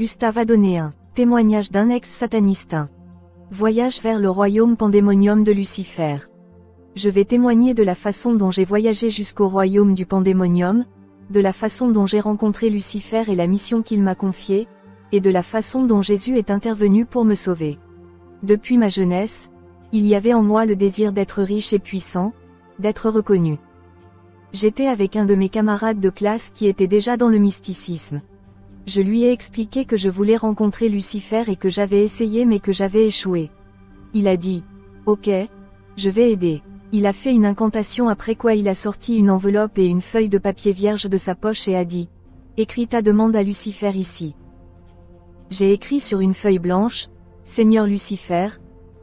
Gustave a donné un témoignage d'un ex-sataniste. Voyage vers le royaume pandémonium de Lucifer. Je vais témoigner de la façon dont j'ai voyagé jusqu'au royaume du pandémonium, de la façon dont j'ai rencontré Lucifer et la mission qu'il m'a confiée, et de la façon dont Jésus est intervenu pour me sauver. Depuis ma jeunesse, il y avait en moi le désir d'être riche et puissant, d'être reconnu. J'étais avec un de mes camarades de classe qui était déjà dans le mysticisme. Je lui ai expliqué que je voulais rencontrer Lucifer et que j'avais essayé mais que j'avais échoué. Il a dit « Ok, je vais aider ». Il a fait une incantation après quoi il a sorti une enveloppe et une feuille de papier vierge de sa poche et a dit « Écris ta demande à Lucifer ici ». J'ai écrit sur une feuille blanche « Seigneur Lucifer,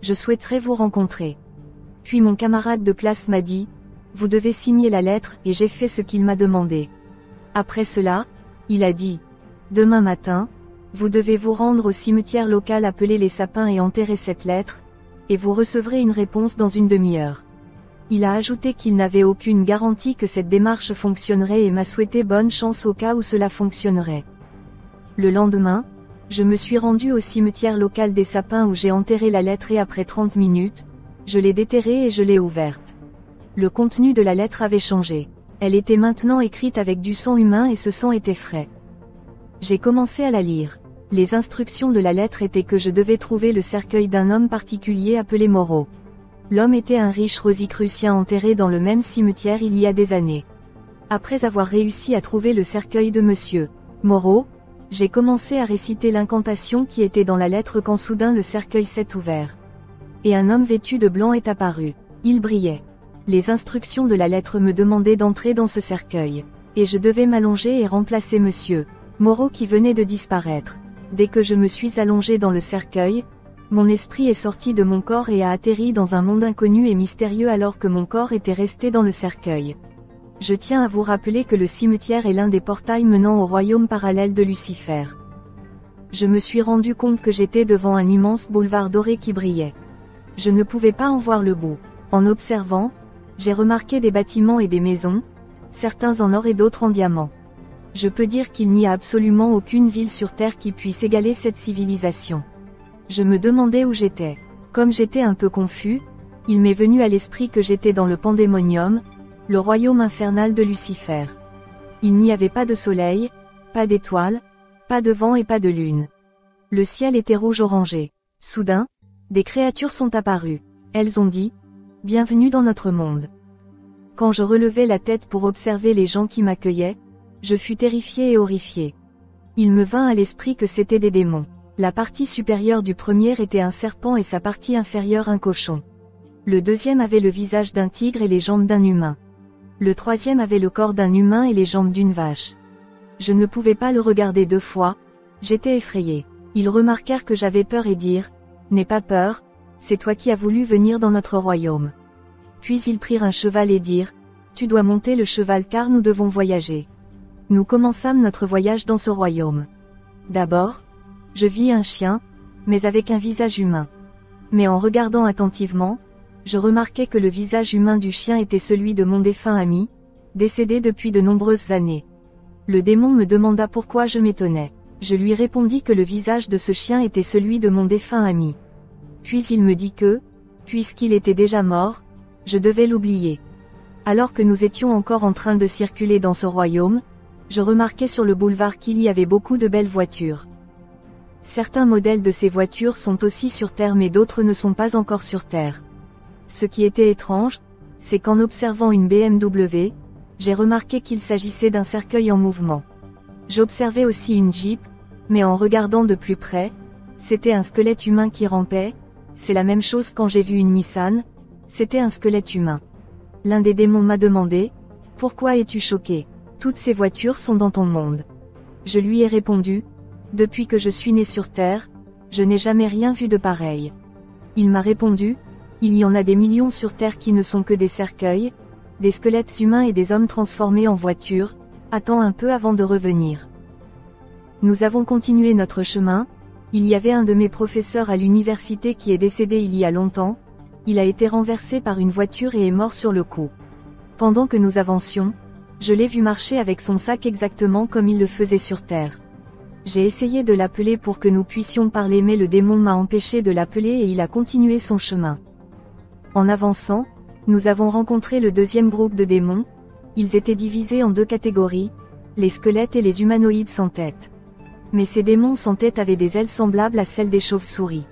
je souhaiterais vous rencontrer ». Puis mon camarade de classe m'a dit « Vous devez signer la lettre » et j'ai fait ce qu'il m'a demandé. Après cela, il a dit « Demain matin, vous devez vous rendre au cimetière local appelé les sapins et enterrer cette lettre, et vous recevrez une réponse dans une demi-heure. » Il a ajouté qu'il n'avait aucune garantie que cette démarche fonctionnerait et m'a souhaité bonne chance au cas où cela fonctionnerait. Le lendemain, je me suis rendu au cimetière local des sapins où j'ai enterré la lettre et après 30 minutes, je l'ai déterrée et je l'ai ouverte. Le contenu de la lettre avait changé. Elle était maintenant écrite avec du sang humain et ce sang était frais. J'ai commencé à la lire. Les instructions de la lettre étaient que je devais trouver le cercueil d'un homme particulier appelé Moreau. L'homme était un riche rosicrucien enterré dans le même cimetière il y a des années. Après avoir réussi à trouver le cercueil de Monsieur Moreau, j'ai commencé à réciter l'incantation qui était dans la lettre quand soudain le cercueil s'est ouvert. Et un homme vêtu de blanc est apparu. Il brillait. Les instructions de la lettre me demandaient d'entrer dans ce cercueil. Et je devais m'allonger et remplacer Monsieur Moreau qui venait de disparaître. Dès que je me suis allongé dans le cercueil, mon esprit est sorti de mon corps et a atterri dans un monde inconnu et mystérieux alors que mon corps était resté dans le cercueil. Je tiens à vous rappeler que le cimetière est l'un des portails menant au royaume parallèle de Lucifer. Je me suis rendu compte que j'étais devant un immense boulevard doré qui brillait. Je ne pouvais pas en voir le bout. En observant, j'ai remarqué des bâtiments et des maisons, certains en or et d'autres en diamant. Je peux dire qu'il n'y a absolument aucune ville sur Terre qui puisse égaler cette civilisation. Je me demandais où j'étais. Comme j'étais un peu confus, il m'est venu à l'esprit que j'étais dans le pandémonium, le royaume infernal de Lucifer. Il n'y avait pas de soleil, pas d'étoiles, pas de vent et pas de lune. Le ciel était rouge-orangé. Soudain, des créatures sont apparues. Elles ont dit « Bienvenue dans notre monde ». Quand je relevai la tête pour observer les gens qui m'accueillaient, je fus terrifié et horrifié. Il me vint à l'esprit que c'étaient des démons. La partie supérieure du premier était un serpent et sa partie inférieure un cochon. Le deuxième avait le visage d'un tigre et les jambes d'un humain. Le troisième avait le corps d'un humain et les jambes d'une vache. Je ne pouvais pas le regarder deux fois, j'étais effrayé. Ils remarquèrent que j'avais peur et dirent « N'aie pas peur, c'est toi qui as voulu venir dans notre royaume. » Puis ils prirent un cheval et dirent « Tu dois monter le cheval car nous devons voyager. » Nous commençâmes notre voyage dans ce royaume. D'abord, je vis un chien, mais avec un visage humain. Mais en regardant attentivement, je remarquai que le visage humain du chien était celui de mon défunt ami, décédé depuis de nombreuses années. Le démon me demanda pourquoi je m'étonnais. Je lui répondis que le visage de ce chien était celui de mon défunt ami. Puis il me dit que, puisqu'il était déjà mort, je devais l'oublier. Alors que nous étions encore en train de circuler dans ce royaume, je remarquai sur le boulevard qu'il y avait beaucoup de belles voitures. Certains modèles de ces voitures sont aussi sur Terre mais d'autres ne sont pas encore sur Terre. Ce qui était étrange, c'est qu'en observant une BMW, j'ai remarqué qu'il s'agissait d'un cercueil en mouvement. J'observais aussi une Jeep, mais en regardant de plus près, c'était un squelette humain qui rampait. C'est la même chose quand j'ai vu une Nissan, c'était un squelette humain. L'un des démons m'a demandé « Pourquoi es-tu choqué ? Toutes ces voitures sont dans ton monde. » Je lui ai répondu « Depuis que je suis né sur Terre, je n'ai jamais rien vu de pareil. » Il m'a répondu « Il y en a des millions sur Terre qui ne sont que des cercueils, des squelettes humains et des hommes transformés en voitures, attends un peu avant de revenir. » Nous avons continué notre chemin. Il y avait un de mes professeurs à l'université qui est décédé il y a longtemps. Il a été renversé par une voiture et est mort sur le coup. Pendant que nous avancions, je l'ai vu marcher avec son sac exactement comme il le faisait sur Terre. J'ai essayé de l'appeler pour que nous puissions parler mais le démon m'a empêché de l'appeler et il a continué son chemin. En avançant, nous avons rencontré le deuxième groupe de démons. Ils étaient divisés en deux catégories, les squelettes et les humanoïdes sans tête. Mais ces démons sans tête avaient des ailes semblables à celles des chauves-souris.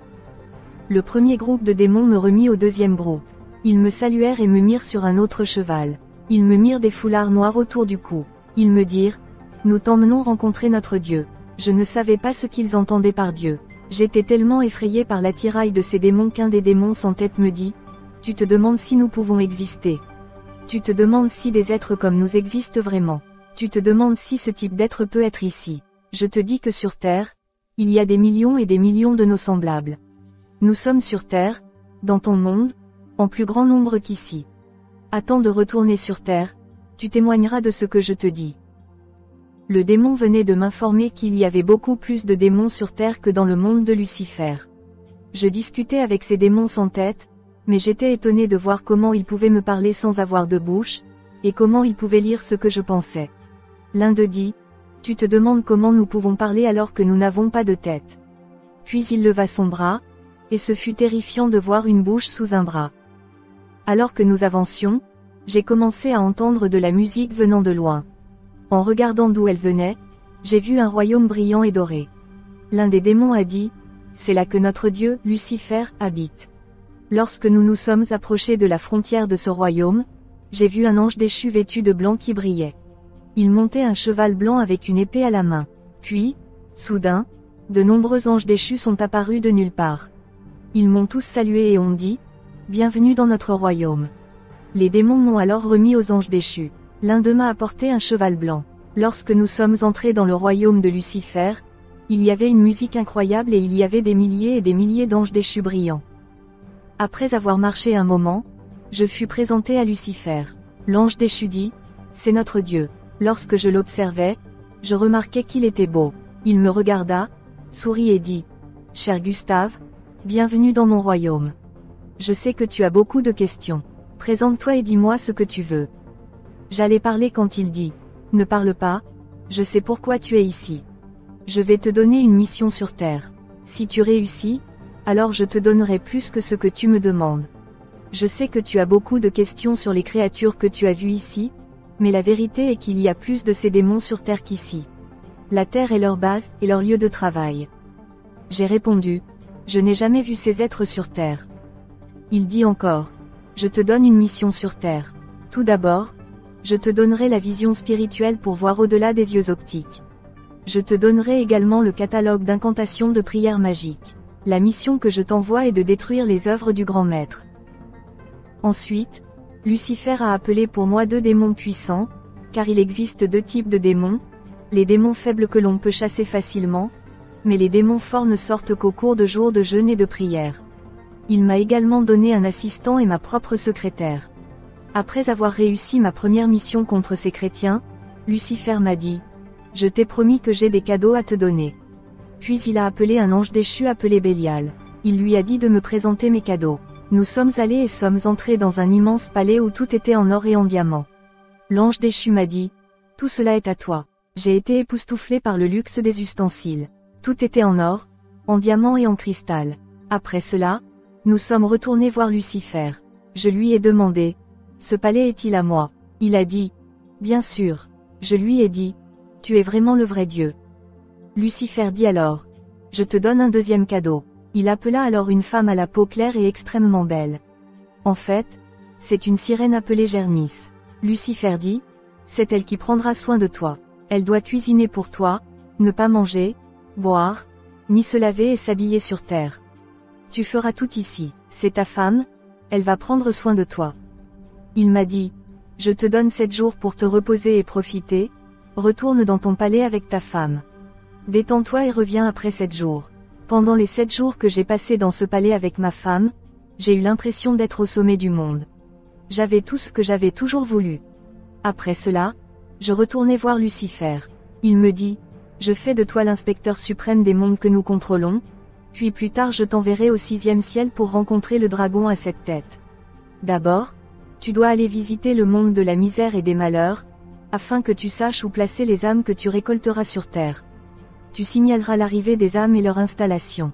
Le premier groupe de démons me remit au deuxième groupe. Ils me saluèrent et me mirent sur un autre cheval. Ils me mirent des foulards noirs autour du cou. Ils me dirent, « Nous t'emmenons rencontrer notre Dieu. » Je ne savais pas ce qu'ils entendaient par Dieu. J'étais tellement effrayé par l'attirail de ces démons qu'un des démons sans tête me dit, « Tu te demandes si nous pouvons exister. Tu te demandes si des êtres comme nous existent vraiment. Tu te demandes si ce type d'être peut être ici. Je te dis que sur Terre, il y a des millions et des millions de nos semblables. Nous sommes sur Terre, dans ton monde, en plus grand nombre qu'ici. Attends de retourner sur Terre, tu témoigneras de ce que je te dis. » Le démon venait de m'informer qu'il y avait beaucoup plus de démons sur Terre que dans le monde de Lucifer. Je discutais avec ces démons sans tête, mais j'étais étonné de voir comment ils pouvaient me parler sans avoir de bouche, et comment ils pouvaient lire ce que je pensais. L'un d'eux dit, « Tu te demandes comment nous pouvons parler alors que nous n'avons pas de tête. » Puis il leva son bras, et ce fut terrifiant de voir une bouche sous un bras. Alors que nous avancions, j'ai commencé à entendre de la musique venant de loin. En regardant d'où elle venait, j'ai vu un royaume brillant et doré. L'un des démons a dit, « C'est là que notre Dieu, Lucifer, habite. » Lorsque nous nous sommes approchés de la frontière de ce royaume, j'ai vu un ange déchu vêtu de blanc qui brillait. Il montait un cheval blanc avec une épée à la main. Puis, soudain, de nombreux anges déchus sont apparus de nulle part. Ils m'ont tous salué et ont dit, « Bienvenue dans notre royaume. » Les démons m'ont alors remis aux anges déchus. L'un d'eux m'a apporté un cheval blanc. Lorsque nous sommes entrés dans le royaume de Lucifer, il y avait une musique incroyable et il y avait des milliers et des milliers d'anges déchus brillants. Après avoir marché un moment, je fus présenté à Lucifer. L'ange déchu dit, « C'est notre Dieu. » Lorsque je l'observais, je remarquai qu'il était beau. Il me regarda, sourit et dit, « Cher Gustave, bienvenue dans mon royaume. Je sais que tu as beaucoup de questions. Présente-toi et dis-moi ce que tu veux. » J'allais parler quand il dit, « Ne parle pas, je sais pourquoi tu es ici. Je vais te donner une mission sur Terre. Si tu réussis, alors je te donnerai plus que ce que tu me demandes. Je sais que tu as beaucoup de questions sur les créatures que tu as vues ici, mais la vérité est qu'il y a plus de ces démons sur Terre qu'ici. La Terre est leur base et leur lieu de travail. » J'ai répondu, « Je n'ai jamais vu ces êtres sur Terre. » Il dit encore, « Je te donne une mission sur Terre. Tout d'abord, je te donnerai la vision spirituelle pour voir au-delà des yeux optiques. Je te donnerai également le catalogue d'incantations de prières magiques. La mission que je t'envoie est de détruire les œuvres du grand maître. » Ensuite, Lucifer a appelé pour moi 2 démons puissants, car il existe 2 types de démons, les démons faibles que l'on peut chasser facilement, mais les démons forts ne sortent qu'au cours de jours de jeûne et de prière. Il m'a également donné un assistant et ma propre secrétaire. Après avoir réussi ma première mission contre ces chrétiens, Lucifer m'a dit, « Je t'ai promis que j'ai des cadeaux à te donner. » Puis il a appelé un ange déchu appelé Bélial. Il lui a dit de me présenter mes cadeaux. Nous sommes allés et sommes entrés dans un immense palais où tout était en or et en diamant. L'ange déchu m'a dit, « Tout cela est à toi. » J'ai été époustouflé par le luxe des ustensiles. Tout était en or, en diamant et en cristal. Après cela, nous sommes retournés voir Lucifer. Je lui ai demandé, « Ce palais est-il à moi ?» Il a dit, « Bien sûr. » Je lui ai dit, « Tu es vraiment le vrai Dieu. » Lucifer dit alors, « Je te donne un deuxième cadeau. » Il appela alors une femme à la peau claire et extrêmement belle. En fait, c'est une sirène appelée Gernis. Lucifer dit, « C'est elle qui prendra soin de toi. Elle doit cuisiner pour toi, ne pas manger, boire, ni se laver et s'habiller sur terre. Tu feras tout ici. C'est ta femme, elle va prendre soin de toi. » Il m'a dit, « Je te donne 7 jours pour te reposer et profiter, retourne dans ton palais avec ta femme. Détends-toi et reviens après 7 jours. » Pendant les 7 jours que j'ai passés dans ce palais avec ma femme, j'ai eu l'impression d'être au sommet du monde. J'avais tout ce que j'avais toujours voulu. Après cela, je retournai voir Lucifer. Il me dit, « Je fais de toi l'inspecteur suprême des mondes que nous contrôlons, puis plus tard je t'enverrai au 6e ciel pour rencontrer le dragon à 7 têtes. D'abord, tu dois aller visiter le monde de la misère et des malheurs, afin que tu saches où placer les âmes que tu récolteras sur terre. Tu signaleras l'arrivée des âmes et leur installation.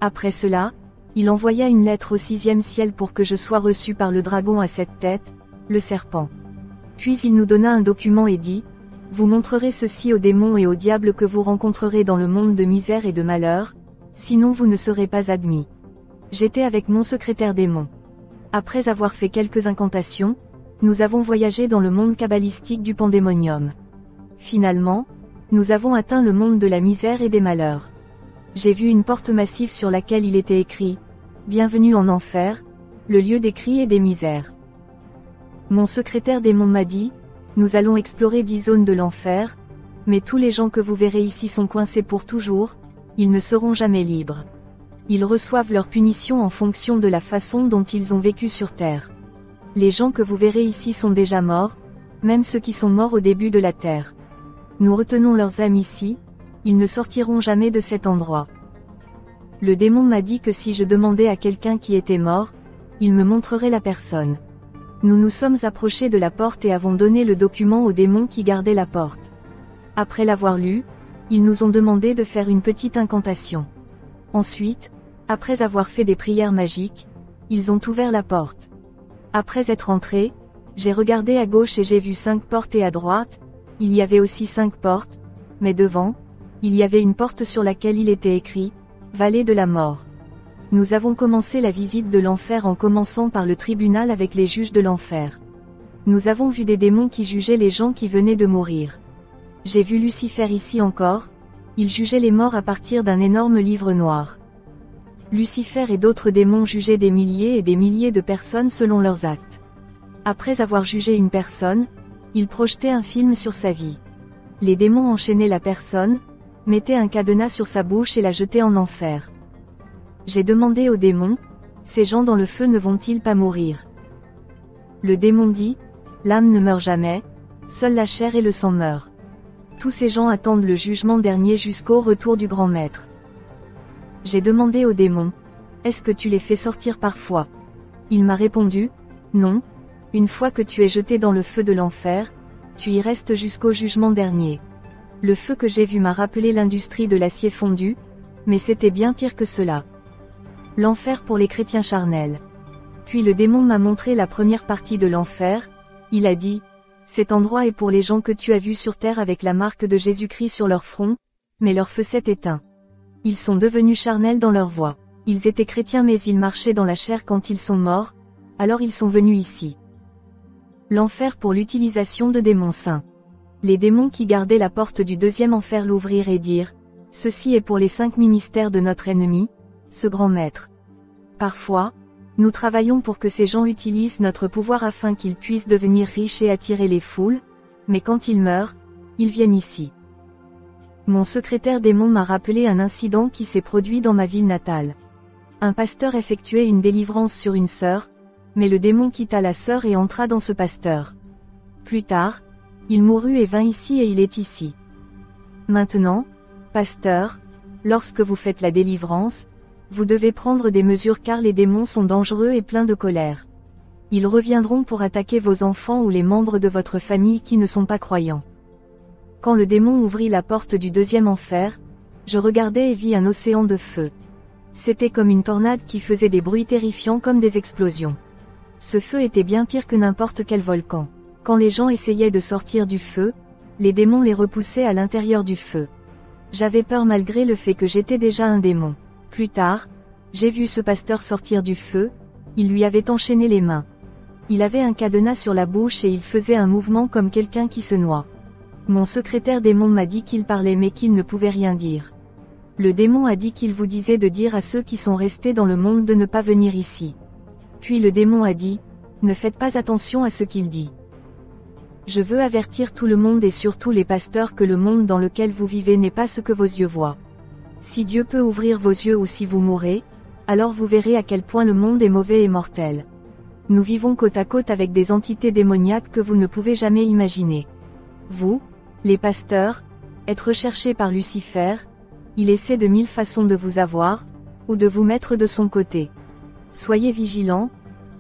Après cela, il envoya une lettre au 6e ciel pour que je sois reçu par le dragon à 7 têtes, le serpent. Puis il nous donna un document et dit, « Vous montrerez ceci aux démons et aux diables que vous rencontrerez dans le monde de misère et de malheur, sinon vous ne serez pas admis. » J'étais avec mon secrétaire démon. Après avoir fait quelques incantations, nous avons voyagé dans le monde kabbalistique du pandémonium. Finalement, nous avons atteint le monde de la misère et des malheurs. J'ai vu une porte massive sur laquelle il était écrit « Bienvenue en enfer, le lieu des cris et des misères ». Mon secrétaire démon m'a dit « Nous allons explorer 10 zones de l'enfer, mais tous les gens que vous verrez ici sont coincés pour toujours, ils ne seront jamais libres. Ils reçoivent leur punition en fonction de la façon dont ils ont vécu sur Terre. Les gens que vous verrez ici sont déjà morts, même ceux qui sont morts au début de la Terre. Nous retenons leurs âmes ici, ils ne sortiront jamais de cet endroit. » Le démon m'a dit que si je demandais à quelqu'un qui était mort, il me montrerait la personne. Nous nous sommes approchés de la porte et avons donné le document au démon qui gardait la porte. Après l'avoir lu, ils nous ont demandé de faire une petite incantation. Ensuite, après avoir fait des prières magiques, ils ont ouvert la porte. Après être entrés, j'ai regardé à gauche et j'ai vu 5 portes et à droite, il y avait aussi 5 portes, mais devant, il y avait une porte sur laquelle il était écrit « Vallée de la mort ». Nous avons commencé la visite de l'enfer en commençant par le tribunal avec les juges de l'enfer. Nous avons vu des démons qui jugeaient les gens qui venaient de mourir. J'ai vu Lucifer ici encore, il jugeait les morts à partir d'un énorme livre noir. Lucifer et d'autres démons jugeaient des milliers et des milliers de personnes selon leurs actes. Après avoir jugé une personne, ils projetaient un film sur sa vie. Les démons enchaînaient la personne, mettaient un cadenas sur sa bouche et la jetaient en enfer. J'ai demandé aux démons, ces gens dans le feu ne vont-ils pas mourir? Le démon dit, l'âme ne meurt jamais, seule la chair et le sang meurent. Tous ces gens attendent le jugement dernier jusqu'au retour du grand maître. J'ai demandé au démon, est-ce que tu les fais sortir parfois? Il m'a répondu, non, une fois que tu es jeté dans le feu de l'enfer, tu y restes jusqu'au jugement dernier. Le feu que j'ai vu m'a rappelé l'industrie de l'acier fondu, mais c'était bien pire que cela. L'enfer pour les chrétiens charnels. Puis le démon m'a montré la première partie de l'enfer, il a dit, cet endroit est pour les gens que tu as vus sur terre avec la marque de Jésus-Christ sur leur front, mais leur feu s'est éteint. Ils sont devenus charnels dans leur voie. Ils étaient chrétiens mais ils marchaient dans la chair quand ils sont morts, alors ils sont venus ici. L'enfer pour l'utilisation de démons saints. Les démons qui gardaient la porte du deuxième enfer l'ouvrirent et dirent, ceci est pour les 5 ministères de notre ennemi, ce grand maître. Parfois, nous travaillons pour que ces gens utilisent notre pouvoir afin qu'ils puissent devenir riches et attirer les foules, mais quand ils meurent, ils viennent ici. Mon secrétaire démon m'a rappelé un incident qui s'est produit dans ma ville natale. Un pasteur effectuait une délivrance sur une sœur, mais le démon quitta la sœur et entra dans ce pasteur. Plus tard, il mourut et vint ici et il est ici. Maintenant, pasteur, lorsque vous faites la délivrance, vous devez prendre des mesures car les démons sont dangereux et pleins de colère. Ils reviendront pour attaquer vos enfants ou les membres de votre famille qui ne sont pas croyants. Quand le démon ouvrit la porte du deuxième enfer, je regardais et vis un océan de feu. C'était comme une tornade qui faisait des bruits terrifiants comme des explosions. Ce feu était bien pire que n'importe quel volcan. Quand les gens essayaient de sortir du feu, les démons les repoussaient à l'intérieur du feu. J'avais peur malgré le fait que j'étais déjà un démon. Plus tard, j'ai vu ce pasteur sortir du feu, il lui avait enchaîné les mains. Il avait un cadenas sur la bouche et il faisait un mouvement comme quelqu'un qui se noie. Mon secrétaire démon m'a dit qu'il parlait mais qu'il ne pouvait rien dire. Le démon a dit qu'il vous disait de dire à ceux qui sont restés dans le monde de ne pas venir ici. Puis le démon a dit, ne faites pas attention à ce qu'il dit. Je veux avertir tout le monde et surtout les pasteurs que le monde dans lequel vous vivez n'est pas ce que vos yeux voient. Si Dieu peut ouvrir vos yeux ou si vous mourrez, alors vous verrez à quel point le monde est mauvais et mortel. Nous vivons côte à côte avec des entités démoniaques que vous ne pouvez jamais imaginer. Vous, les pasteurs, êtes recherchés par Lucifer, il essaie de 1000 façons de vous avoir, ou de vous mettre de son côté. Soyez vigilants,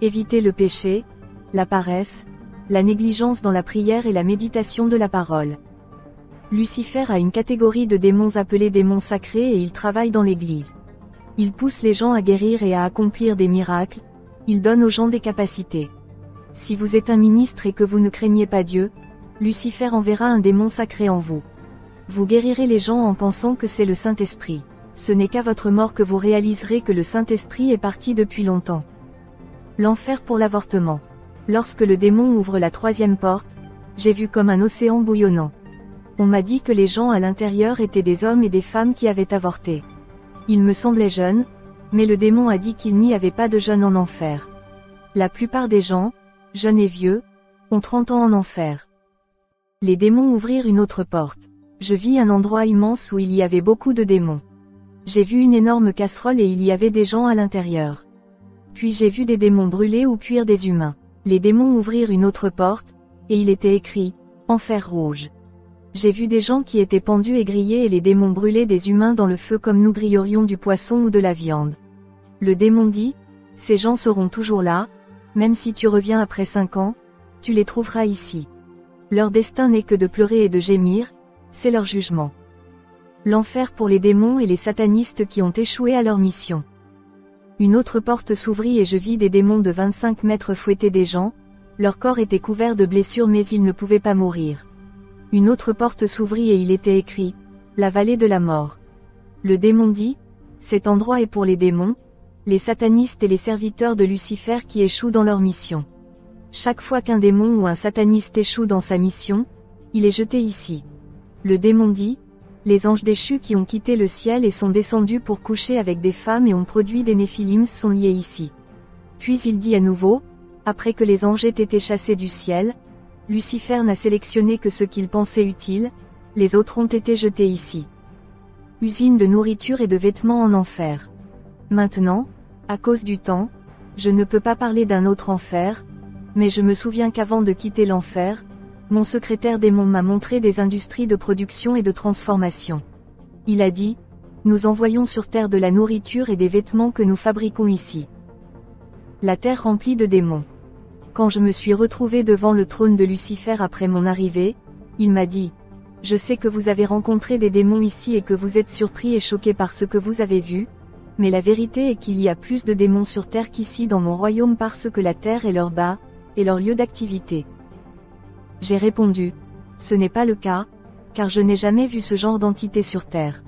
évitez le péché, la paresse, la négligence dans la prière et la méditation de la parole. Lucifer a une catégorie de démons appelés démons sacrés et il travaille dans l'Église. Il pousse les gens à guérir et à accomplir des miracles, il donne aux gens des capacités. Si vous êtes un ministre et que vous ne craignez pas Dieu, Lucifer enverra un démon sacré en vous. Vous guérirez les gens en pensant que c'est le Saint-Esprit. Ce n'est qu'à votre mort que vous réaliserez que le Saint-Esprit est parti depuis longtemps. L'enfer pour l'avortement. Lorsque le démon ouvre la troisième porte, j'ai vu comme un océan bouillonnant. On m'a dit que les gens à l'intérieur étaient des hommes et des femmes qui avaient avorté. Ils me semblaient jeunes, mais le démon a dit qu'il n'y avait pas de jeunes en enfer. La plupart des gens, jeunes et vieux, ont 30 ans en enfer. Les démons ouvrirent une autre porte. Je vis un endroit immense où il y avait beaucoup de démons. J'ai vu une énorme casserole et il y avait des gens à l'intérieur. Puis j'ai vu des démons brûler ou cuire des humains. Les démons ouvrirent une autre porte, et il était écrit « Enfer rouge ». J'ai vu des gens qui étaient pendus et grillés et les démons brûlaient des humains dans le feu comme nous grillerions du poisson ou de la viande. Le démon dit « Ces gens seront toujours là, même si tu reviens après 5 ans, tu les trouveras ici. Leur destin n'est que de pleurer et de gémir, c'est leur jugement. » L'enfer pour les démons et les satanistes qui ont échoué à leur mission. Une autre porte s'ouvrit et je vis des démons de 25 mètres fouetter des gens, leur corps était couvert de blessures mais ils ne pouvaient pas mourir. Une autre porte s'ouvrit et il était écrit « La vallée de la mort ». Le démon dit « Cet endroit est pour les démons, les satanistes et les serviteurs de Lucifer qui échouent dans leur mission. Chaque fois qu'un démon ou un sataniste échoue dans sa mission, il est jeté ici. » Le démon dit « Les anges déchus qui ont quitté le ciel et sont descendus pour coucher avec des femmes et ont produit des néphilims sont liés ici. » Puis il dit à nouveau « Après que les anges aient été chassés du ciel, Lucifer n'a sélectionné que ce qu'il pensait utile, les autres ont été jetés ici. » Usine de nourriture et de vêtements en enfer. Maintenant, à cause du temps, je ne peux pas parler d'un autre enfer, mais je me souviens qu'avant de quitter l'enfer, mon secrétaire démon m'a montré des industries de production et de transformation. Il a dit, nous envoyons sur Terre de la nourriture et des vêtements que nous fabriquons ici. La Terre remplie de démons. Quand je me suis retrouvé devant le trône de Lucifer après mon arrivée, il m'a dit, je sais que vous avez rencontré des démons ici et que vous êtes surpris et choqués par ce que vous avez vu, mais la vérité est qu'il y a plus de démons sur Terre qu'ici dans mon royaume parce que la Terre est leur bas, et leur lieu d'activité. J'ai répondu, ce n'est pas le cas, car je n'ai jamais vu ce genre d'entité sur Terre.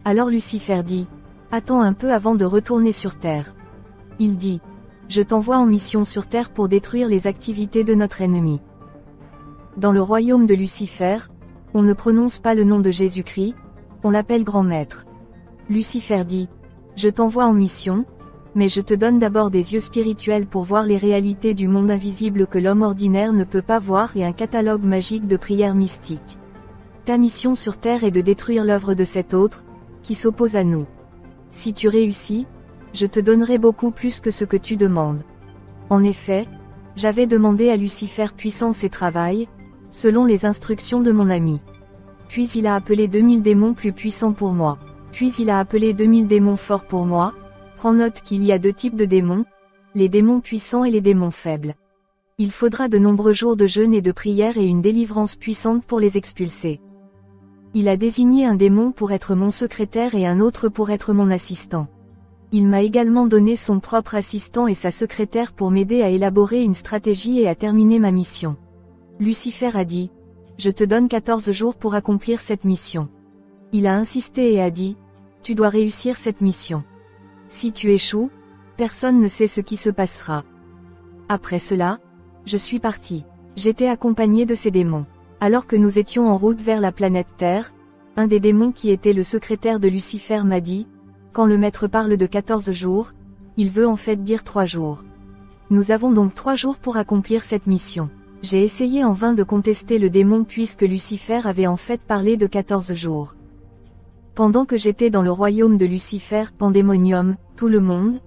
Alors Lucifer dit, attends un peu avant de retourner sur Terre. Il dit, je t'envoie en mission sur Terre pour détruire les activités de notre ennemi. Dans le royaume de Lucifer, on ne prononce pas le nom de Jésus-Christ, on l'appelle grand maître. Lucifer dit, je t'envoie en mission, mais je te donne d'abord des yeux spirituels pour voir les réalités du monde invisible que l'homme ordinaire ne peut pas voir et un catalogue magique de prières mystiques. Ta mission sur Terre est de détruire l'œuvre de cet autre, qui s'oppose à nous. Si tu réussis, je te donnerai beaucoup plus que ce que tu demandes. En effet, j'avais demandé à Lucifer puissance et travail, selon les instructions de mon ami. Puis il a appelé 2000 démons plus puissants pour moi. Puis il a appelé 2000 démons forts pour moi. Prends note qu'il y a 2 types de démons, les démons puissants et les démons faibles. Il faudra de nombreux jours de jeûne et de prière et une délivrance puissante pour les expulser. Il a désigné un démon pour être mon secrétaire et un autre pour être mon assistant. Il m'a également donné son propre assistant et sa secrétaire pour m'aider à élaborer une stratégie et à terminer ma mission. Lucifer a dit, je te donne 14 jours pour accomplir cette mission. Il a insisté et a dit, tu dois réussir cette mission. Si tu échoues, personne ne sait ce qui se passera. Après cela, je suis parti. J'étais accompagné de ces démons. Alors que nous étions en route vers la planète Terre, un des démons qui était le secrétaire de Lucifer m'a dit, quand le maître parle de 14 jours, il veut en fait dire 3 jours. Nous avons donc 3 jours pour accomplir cette mission. J'ai essayé en vain de contester le démon puisque Lucifer avait en fait parlé de 14 jours. Pendant que j'étais dans le royaume de Lucifer, Pandémonium, tout le monde,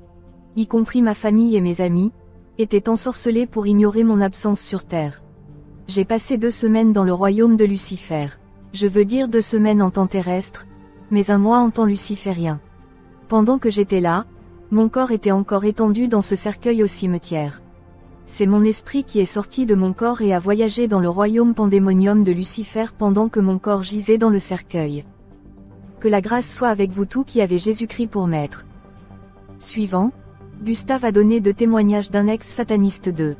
y compris ma famille et mes amis, était ensorcelé pour ignorer mon absence sur Terre. J'ai passé 2 semaines dans le royaume de Lucifer. Je veux dire 2 semaines en temps terrestre, mais un mois en temps luciférien. Pendant que j'étais là, mon corps était encore étendu dans ce cercueil au cimetière. C'est mon esprit qui est sorti de mon corps et a voyagé dans le royaume pandémonium de Lucifer pendant que mon corps gisait dans le cercueil. Que la grâce soit avec vous tous qui avez Jésus-Christ pour maître. Suivant, Gustave a donné 2 témoignages d'un ex-sataniste de